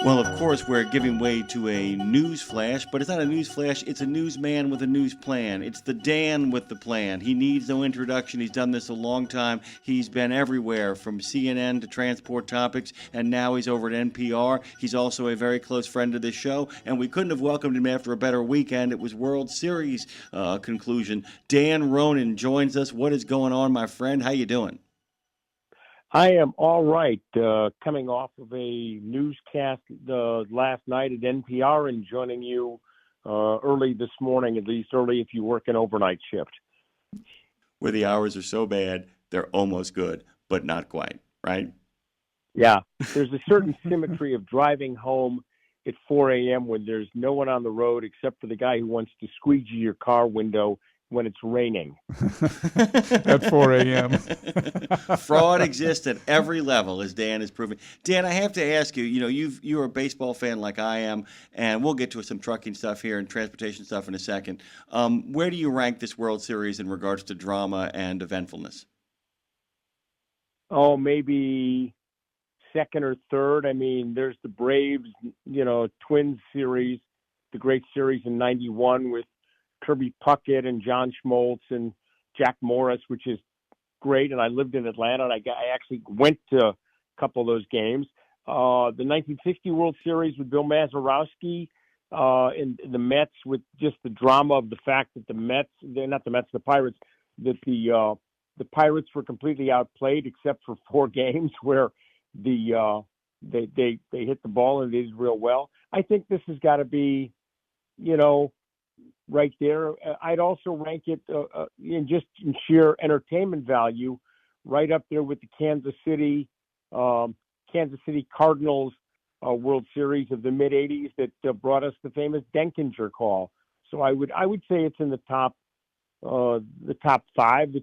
Well, of course, we're giving way to a news flash, but it's not a news flash, it's a newsman with a news plan. It's the Dan with the plan. He needs no introduction. He's done this a long time. He's been everywhere from CNN to Transport Topics, and now he's over at NPR. He's also a very close friend of this show, and we couldn't have welcomed him after a better weekend. It was World Series conclusion. Dan Ronan joins us. What is going on, my friend? How you doing? I am all right. Coming off of a newscast last night at NPR and joining you early this morning, at least early if you work an overnight shift. Where the hours are so bad, they're almost good, but not quite, right? Yeah, there's a certain symmetry of driving home at 4 a.m. when there's no one on the road except for the guy who wants to squeegee your car window when it's raining. At 4 a.m. Fraud exists at every level, as Dan is proving. Dan, I have to ask you, you're a baseball fan like I am, and we'll get to some trucking stuff here and transportation stuff in a second. Where do you rank this World Series in regards to drama and eventfulness? Oh, maybe second or third. I mean, there's the Braves, Twins series, the great series in '91 with Kirby Puckett and John Schmaltz and Jack Morris, which is great. And I lived in Atlanta, and I actually went to a couple of those games. The 1960 World Series with Bill Mazeroski and the Mets, with just the drama of the fact that the Pirates, that the Pirates were completely outplayed except for 4 games where they hit the ball and they did real well. I think this has got to be, right there. I'd also rank it in sheer entertainment value, right up there with the Kansas City Cardinals World Series of the mid '80s that brought us the famous Denkinger call. So I would say it's in the top 5, the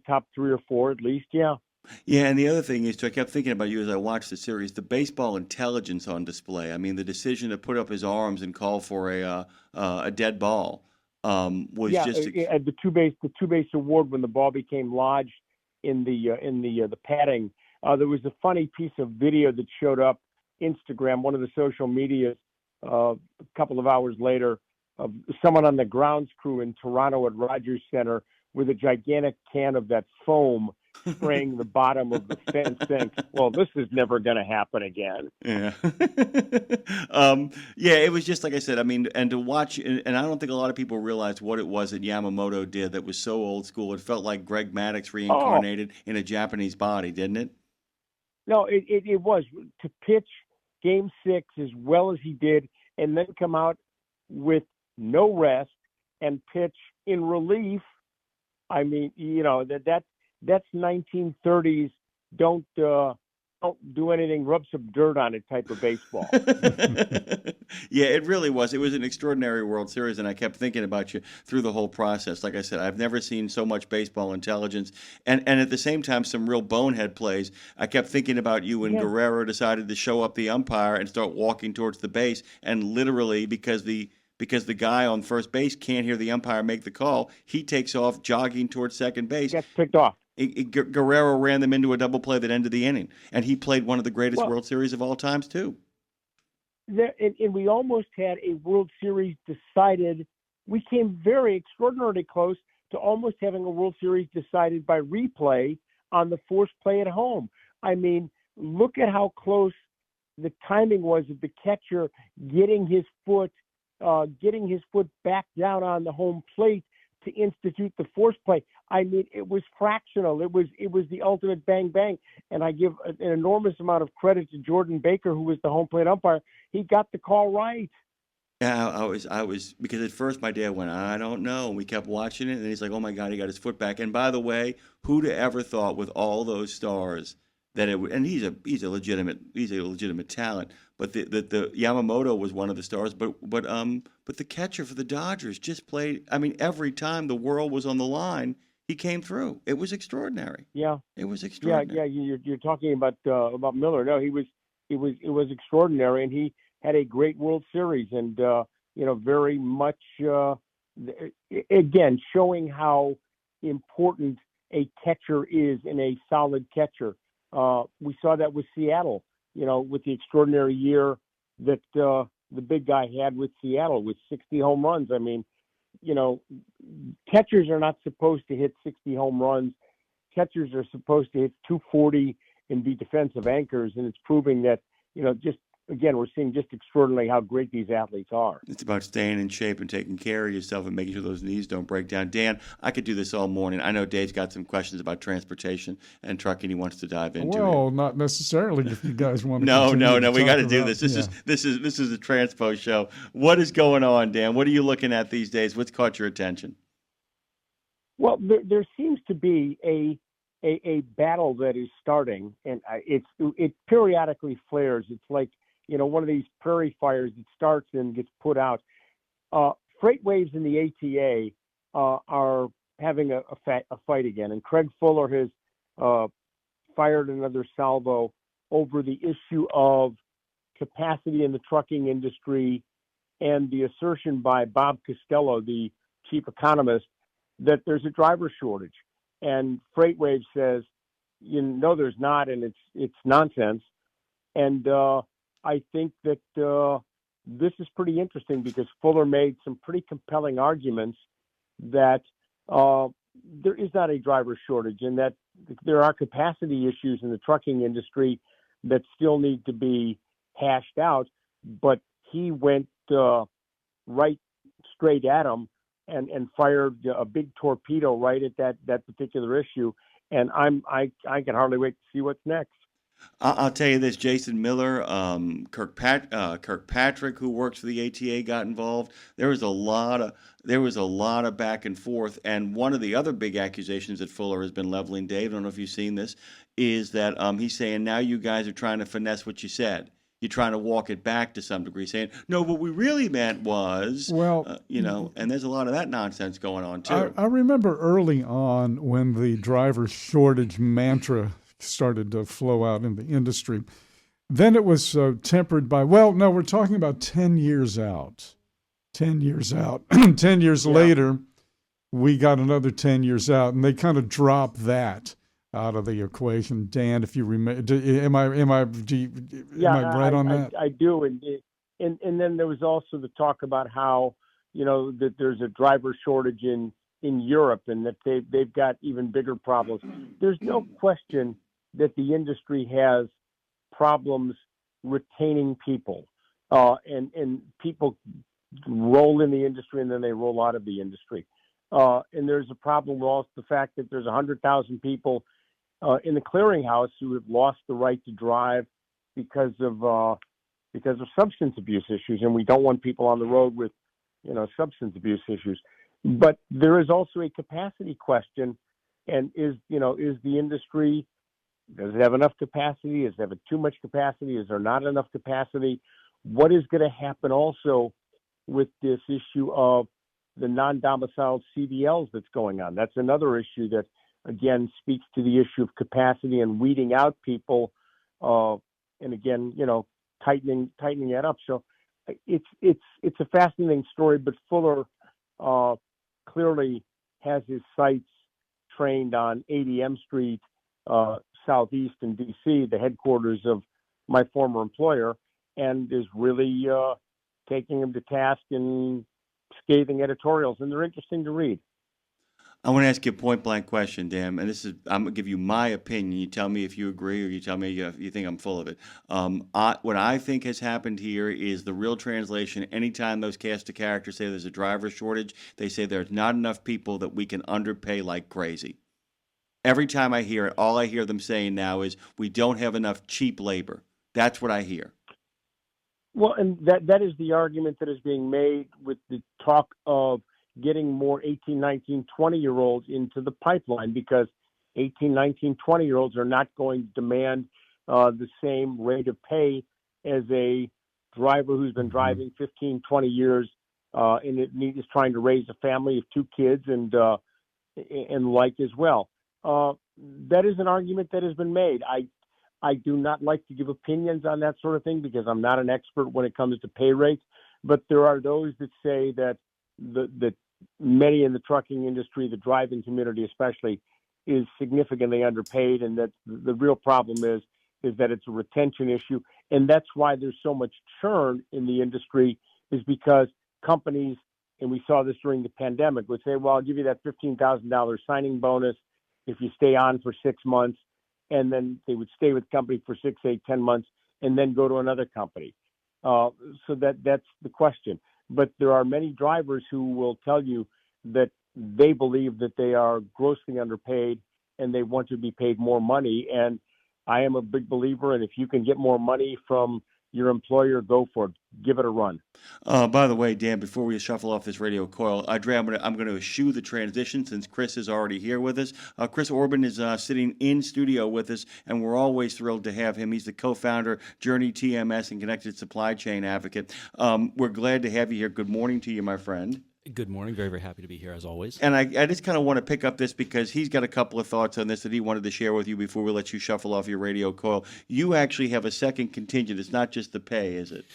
top 3 or 4 at least. Yeah. Yeah, and the other thing is, too, I kept thinking about you as I watched the series, the baseball intelligence on display. I mean, the decision to put up his arms and call for a dead ball was just the two base award when the ball became lodged in the padding. There was a funny piece of video that showed up Instagram, one of the social medias, a couple of hours later, of someone on the grounds crew in Toronto at Rogers Center with a gigantic can of that foam spraying the bottom of the fence, saying, "Well, this is never going to happen again." Yeah. Yeah, it was just like I said. I mean, and to watch, and I don't think a lot of people realized what it was that Yamamoto did that was so old school. It felt like Greg Maddux reincarnated in a Japanese body, didn't it? No, it was. To pitch Game 6 as well as he did, and then come out with no rest and pitch in relief. I mean, that's 1930s. Don't do anything, rub some dirt on it type of baseball. Yeah, it really was. It was an extraordinary World Series, and I kept thinking about you through the whole process. Like I said, I've never seen so much baseball intelligence, and at the same time, some real bonehead plays. I kept thinking about you when Guerrero decided to show up the umpire and start walking towards the base, and literally because the guy on first base can't hear the umpire make the call, he takes off jogging towards second base. Gets picked off. Guerrero ran them into a double play that ended the inning, and he played one of the greatest World Series of all times too. And we almost had a World Series decided. We came very extraordinarily close to almost having a World Series decided by replay on the forced play at home. I mean, look at how close the timing was of the catcher getting his foot back down on the home plate to institute the force play. I mean, it was fractional. It was the ultimate bang bang. And I give an enormous amount of credit to Jordan Baker, who was the home plate umpire. He got the call right. Yeah, I was because at first my dad went, I don't know. And we kept watching it, and he's like, oh my God, he got his foot back. And by the way, who'd have ever thought with all those stars that it would? And he's a legitimate talent. But the Yamamoto was one of the stars. But the catcher for the Dodgers just played. I mean, every time the world was on the line, he came through. It was extraordinary. Yeah, it was extraordinary. Yeah. You're talking about Miller. No, it was extraordinary, and he had a great World Series, and very much again showing how important a catcher is in a solid catcher. We saw that with Seattle, with the extraordinary year that the big guy had with Seattle with 60 home runs. I mean, catchers are not supposed to hit 60 home runs. Catchers are supposed to hit 240 and be defensive anchors, and it's proving that, just again, we're seeing just extraordinarily how great these athletes are. It's about staying in shape and taking care of yourself and making sure those knees don't break down. Dan, I could do this all morning. I know Dave's got some questions about transportation and trucking he wants to dive into. Well, not necessarily if you guys want to. No. We got to do do this. This is a Transpo show. What is going on, Dan? What are you looking at these days? What's caught your attention? Well, there seems to be a battle that is starting, and it periodically flares. It's like, one of these prairie fires that starts and gets put out. FreightWaves and the ATA are having a fight again, and Craig Fuller has fired another salvo over the issue of capacity in the trucking industry and the assertion by Bob Costello, the chief economist, that there's a driver shortage. And FreightWaves says, there's not, and it's nonsense. And I think that this is pretty interesting because Fuller made some pretty compelling arguments that there is not a driver shortage and that there are capacity issues in the trucking industry that still need to be hashed out. But he went right straight at him and fired a big torpedo right at that particular issue. And I can hardly wait to see what's next. I'll tell you this: Jason Miller, Kirkpatrick, who works for the ATA, got involved. There was a lot of back and forth. And one of the other big accusations that Fuller has been leveling, Dave, I don't know if you've seen this, is that he's saying now you guys are trying to finesse what you said. You're trying to walk it back to some degree, saying, no, what we really meant was, and there's a lot of that nonsense going on, too. I remember early on when the driver shortage mantra started to flow out in the industry. Then it was tempered by, we're talking about 10 years out. 10 years out. 10 years later, we got another 10 years out, and they kind of dropped that out of the equation. Dan, if you remember, am I right on that? I do, and then there was also the talk about how that there's a driver shortage in Europe, and that they've got even bigger problems. There's no question that the industry has problems retaining people, and people roll in the industry and then they roll out of the industry. And there's a problem with also the fact that there's 100,000 people in the clearinghouse who have lost the right to drive because of substance abuse issues, and we don't want people on the road with substance abuse issues. But there is also a capacity question, and is the industry, does it have enough capacity? Is there too much capacity? Is there not enough capacity? What is going to happen also with this issue of the non-domiciled CDLs that's going on? That's another issue that, again, speaks to the issue of capacity and weeding out people, and again, tightening that up. So it's a fascinating story, but Fuller clearly has his sights trained on 80 M Street Southeast in D.C., the headquarters of my former employer, and is really taking him to task in scathing editorials, and they're interesting to read. I want to ask you a point-blank question, Dan, and I'm going to give you my opinion. You tell me if you agree or you tell me you think I'm full of it. What I think has happened here is the real translation. Anytime those cast of characters say there's a driver shortage, they say there's not enough people that we can underpay like crazy. Every time I hear it, all I hear them saying now is we don't have enough cheap labor. That's what I hear. Well, and that is the argument that is being made with the talk of getting more 18, 19, 20-year-olds into the pipeline, because 18, 19, 20-year-olds are not going to demand the same rate of pay as a driver who's been driving 15, 20 years and is trying to raise a family of 2 kids and like as well. That is an argument that has been made. I do not like to give opinions on that sort of thing because I'm not an expert when it comes to pay rates, but there are those that say that the many in the trucking industry, the driving community especially, is significantly underpaid, and that the real problem is that it's a retention issue. And that's why there's so much churn in the industry, is because companies, and we saw this during the pandemic, would say, well, I'll give you that $15,000 signing bonus if you stay on for 6 months. And then they would stay with the company for 6, 8, 10 months and then go to another company. So that's the question. But there are many drivers who will tell you that they believe that they are grossly underpaid and they want to be paid more money. And I am a big believer, and if you can get more money from your employer, go for it. Give it a run. By the way, Dan, before we shuffle off this radio coil, I'm going to eschew the transition since Chris is already here with us. Chris Orban is sitting in studio with us, and we're always thrilled to have him. He's the co-founder, Journey TMS, and Connected Supply Chain Advocate. We're glad to have you here. Good morning to you, my friend. Good morning. Very, very happy to be here as always. And I just kind of want to pick up this because he's got a couple of thoughts on this that he wanted to share with you before we let you shuffle off your radio coil. You actually have a second contingent. It's not just the pay, is it?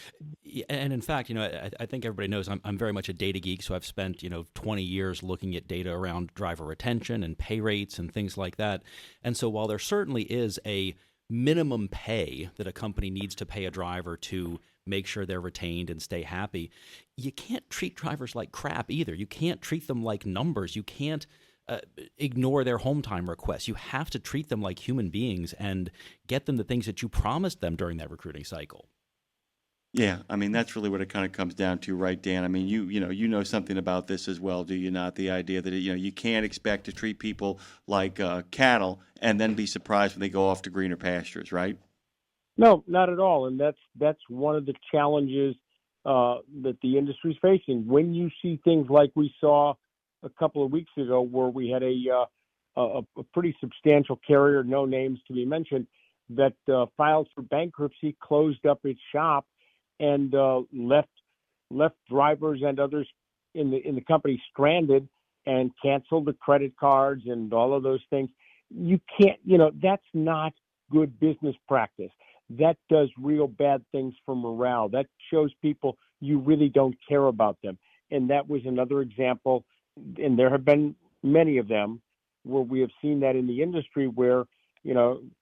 Yeah, and in fact, I think everybody knows I'm very much a data geek, so I've spent 20 years looking at data around driver retention and pay rates and things like that. And so while there certainly is a minimum pay that a company needs to pay a driver to make sure they're retained and stay happy, you can't treat drivers like crap either. You can't treat them like numbers. You can't ignore their home time requests. You have to treat them like human beings and get them the things that you promised them during that recruiting cycle. Yeah, I mean, that's really what it kind of comes down to, right, Dan? I mean, you know something about this as well, do you not? The idea that, you can't expect to treat people like cattle and then be surprised when they go off to greener pastures, right? No, not at all. And that's one of the challenges that the industry is facing. When you see things like we saw a couple of weeks ago, where we had a pretty substantial carrier, no names to be mentioned, that filed for bankruptcy, closed up its shop, and left drivers and others in the company stranded, and canceled the credit cards and all of those things. You can't, that's not good business practice. That does real bad things for morale. That shows people you really don't care about them. And that was another example, and there have been many of them, where we have seen that in the industry where,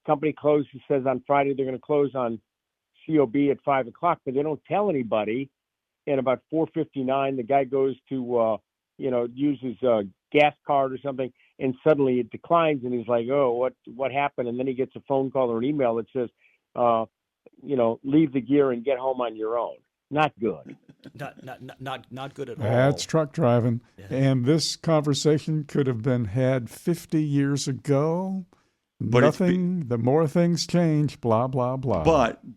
company closes, says on Friday they're going to close on COB at 5 o'clock, but they don't tell anybody. And about 4:59, the guy goes to, use his gas card or something, and suddenly it declines, and he's like, oh, what happened? And then he gets a phone call or an email that says, leave the gear and get home on your own. Not good. Not good at all. That's truck driving. Yeah. And this conversation could have been had 50 years ago. But the more things change, blah, blah, blah.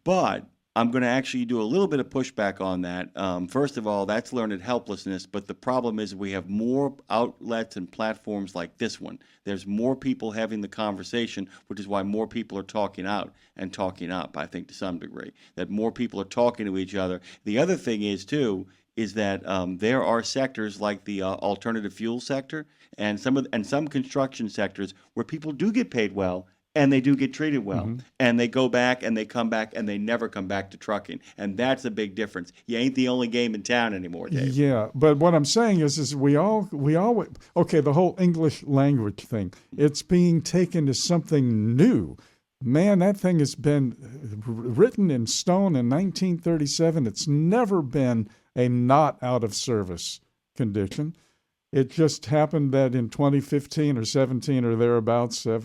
But I'm going to actually do a little bit of pushback on that. First of all, that's learned helplessness. But the problem is we have more outlets and platforms like this one. There's more people having the conversation, which is why more people are talking out and talking up, I think, to some degree, that more people are talking to each other. The other thing is, too, is that there are sectors like the alternative fuel sector and some construction sectors where people do get paid well and they do get treated well, and they go back and they come back and they never come back to trucking, and that's a big difference. You ain't the only game in town anymore, Dave. Yeah, but what I'm saying is we all okay, the whole English language thing, it's being taken as something new. Man, that thing has been written in stone in 1937. It's never been a not out of service condition. It just happened that in 2015 or 17 or thereabouts, a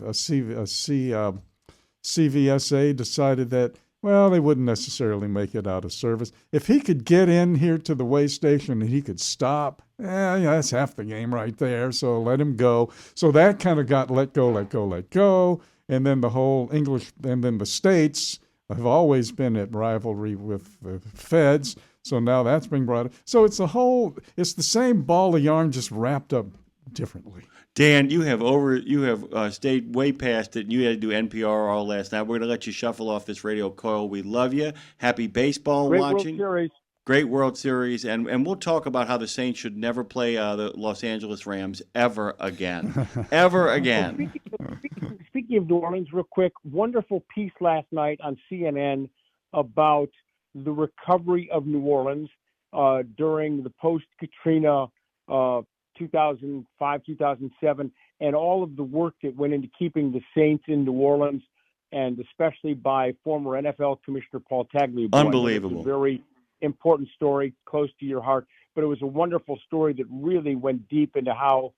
CVSA decided that, well, they wouldn't necessarily make it out of service. If he could get in here to the way station and he could stop, that's half the game right there, so let him go. So that kind of got let go. And then the whole English, and then the states have always been at rivalry with the feds. So now that's being brought up. So it's the same ball of yarn, just wrapped up differently. Dan, you have stayed way past it, and you had to do NPR all last night. We're going to let you shuffle off this radio coil. We love you. Happy baseball watching. World Series. Great World Series, and we'll talk about how the Saints should never play the Los Angeles Rams ever again. Ever again. Speaking of New Orleans, real quick, wonderful piece last night on CNN about the recovery of New Orleans during the post-Katrina 2005, 2007, and all of the work that went into keeping the Saints in New Orleans and especially by former NFL Commissioner Paul Tagliabue. Unbelievable. It's a very important story, close to your heart, but it was a wonderful story that really went deep into how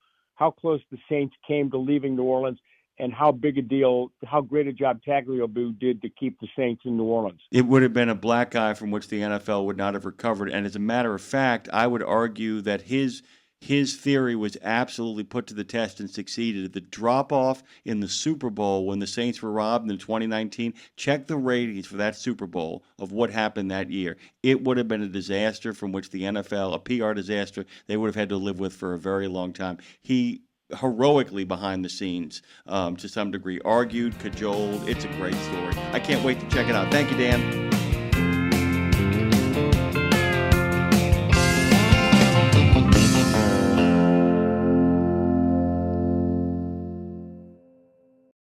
close the Saints came to leaving New Orleans and how big a deal, how great a job Tagliabue did to keep the Saints in New Orleans. It would have been a black eye from which the NFL would not have recovered. And as a matter of fact, I would argue that his theory was absolutely put to the test and succeeded. The drop-off in the Super Bowl when the Saints were robbed in 2019, check the ratings for that Super Bowl of what happened that year. It would have been a disaster from which the NFL, a PR disaster, they would have had to live with for a very long time. He heroically behind the scenes, to some degree, argued, cajoled. It's a great story. I can't wait to check it out. Thank you, Dan.